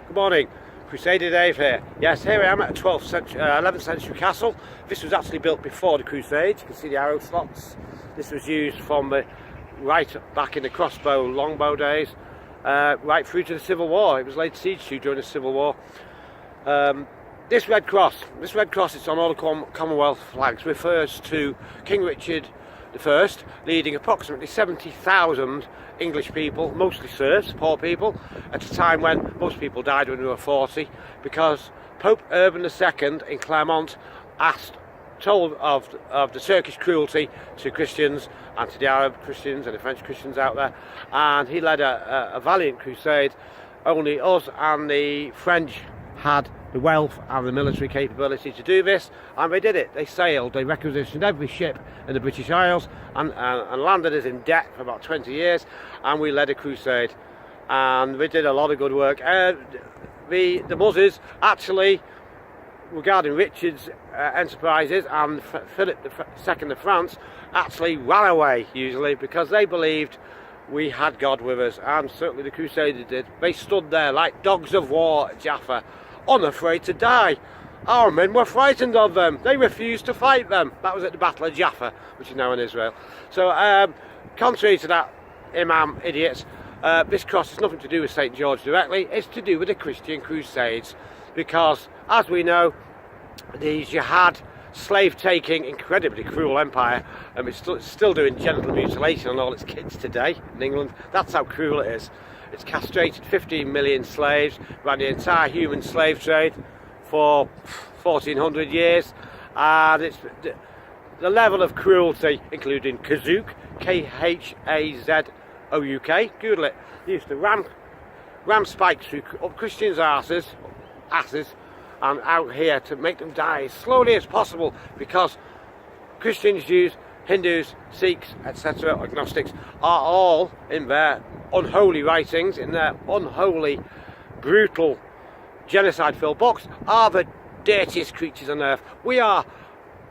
Good morning, Crusader Dave here. Yes, here I am at a 11th century castle. This was actually built before the Crusades. You can see the arrow slots. This was used from the right back in the crossbow, longbow days, right through to the Civil War. It was laid siege to during the Civil War. This red cross, it's on all the Commonwealth flags, refers to King Richard I, leading approximately 70,000 English people, mostly serfs, poor people, at a time when most people died when they were 40, because Pope Urban II in Clermont told of the Turkish cruelty to Christians and to the Arab Christians and the French Christians out there, and he led a valiant crusade. Only us and the French had the wealth and the military capability to do this, and they did it. They sailed, they requisitioned every ship in the British Isles and landed us in debt for about 20 years, and we led a crusade, and we did a lot of good work. The Muslims actually, regarding Richard's enterprises and Philip II of France, actually ran away usually because they believed we had God with us, and certainly the Crusaders did. They stood there like dogs of war at Jaffa, unafraid to die. Our men were frightened of them. They refused to fight them. That was at the Battle of Jaffa, which is now in Israel. So, contrary to that, Imam idiots, this cross has nothing to do with St. George directly. It's to do with the Christian Crusades, because, as we know, the jihad, slave-taking, incredibly cruel empire, and it's still doing genital mutilation on all its kids today in England. That's how cruel it is. It's castrated 15 million slaves, ran the entire human slave trade for 1400 years, and it's the level of cruelty, including Kazouk, K-H-A-Z-O-U-K, Google it. They used to ram spikes through Christians' asses, and out here to make them die as slowly as possible, because Christians, Jews, Hindus, Sikhs, etc., agnostics, are all in their unholy writings, in their unholy, brutal, genocide-filled books, are the dirtiest creatures on earth. We are,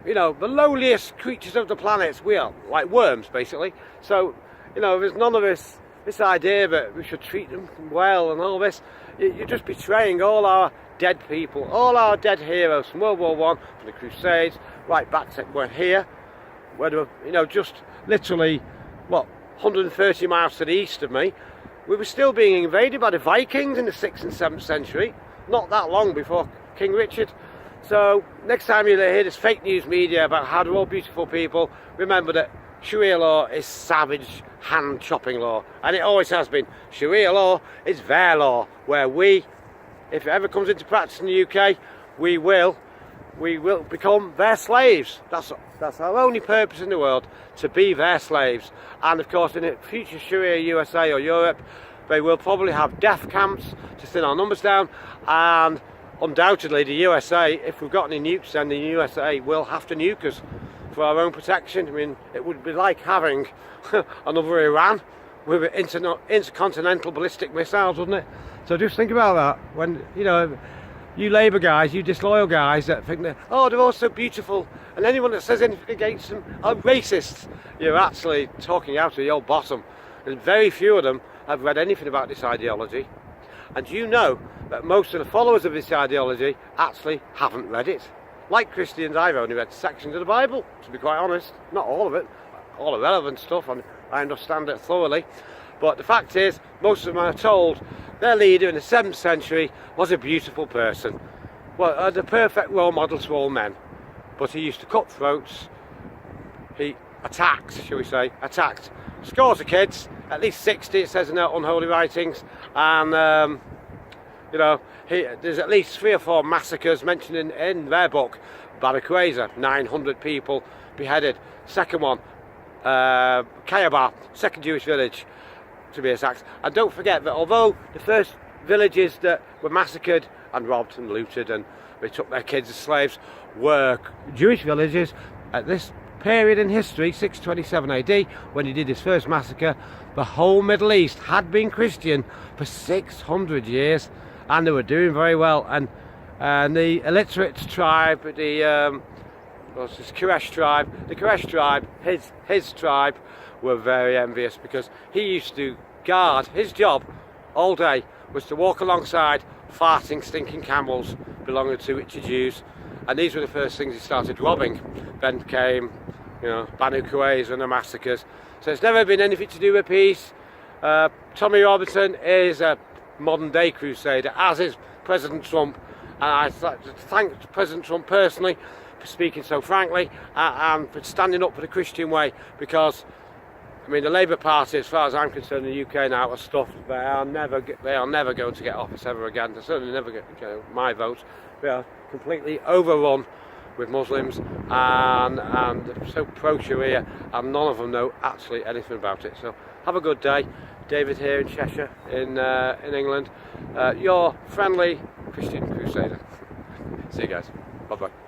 the lowliest creatures of the planet. We are like worms, basically. So, there's none of this idea that we should treat them well and all this. You're just betraying all our dead people, all our dead heroes from World War I, from the Crusades, right back to we're here. Where just literally, 130 miles to the east of me, we were still being invaded by the Vikings in the 6th and 7th century, not that long before King Richard. So next time you hear this fake news media about how they're all beautiful people, remember that Sharia law is savage hand chopping law, and it always has been. Sharia law is their law, where we, if it ever comes into practice in the UK, we will become their slaves. That's our only purpose in the world, to be their slaves. And of course, in the future Sharia USA or Europe, they will probably have death camps to thin our numbers down, and undoubtedly the USA, if we've got any nukes, then the USA will have to nuke us for our own protection. I mean, it would be like having another Iran with intercontinental ballistic missiles, wouldn't it? So just think about that when, you Labour guys, you disloyal guys that think that, they're all so beautiful, and anyone that says anything against them are racists. You're actually talking out of your bottom, and very few of them have read anything about this ideology. And you know that most of the followers of this ideology actually haven't read it. Like Christians, I've only read sections of the Bible, to be quite honest. Not all of it, all the relevant stuff, and I understand it thoroughly. But the fact is, most of them are told their leader in the 7th century was a beautiful person. Well, the perfect role model to all men. But he used to cut throats. He attacked scores of kids, at least 60, it says in their unholy writings. And, there's at least 3 or 4 massacres mentioned in their book. Barakweza, 900 people beheaded. Second one, Kayabar, second Jewish village, to be exact. And don't forget that although the first villages that were massacred and robbed and looted and they took their kids as slaves were Jewish villages, at this period in history, 627 AD, when he did his first massacre, the whole Middle East had been Christian for 600 years, and they were doing very well. And the illiterate tribe, the Quraysh tribe, his tribe, were very envious, because he used to guard his job all day was to walk alongside farting, stinking camels belonging to Jews, and these were the first things he started robbing. Then came, you know, Banu Qurayza and the massacres. So it's never been anything to do with peace. Tommy Robinson is a modern day crusader, as is President Trump, and I'd like to thank President Trump personally for speaking so frankly and for standing up for the Christian way, because I mean the Labour Party, as far as I'm concerned, in the UK now are stuffed. They are never going to get office ever again. They're certainly never get, you know, my vote. They are completely overrun with Muslims and so pro-Sharia, and none of them know actually anything about it. So have a good day. David here in Cheshire in England, your friendly Christian crusader. See you guys. Bye bye.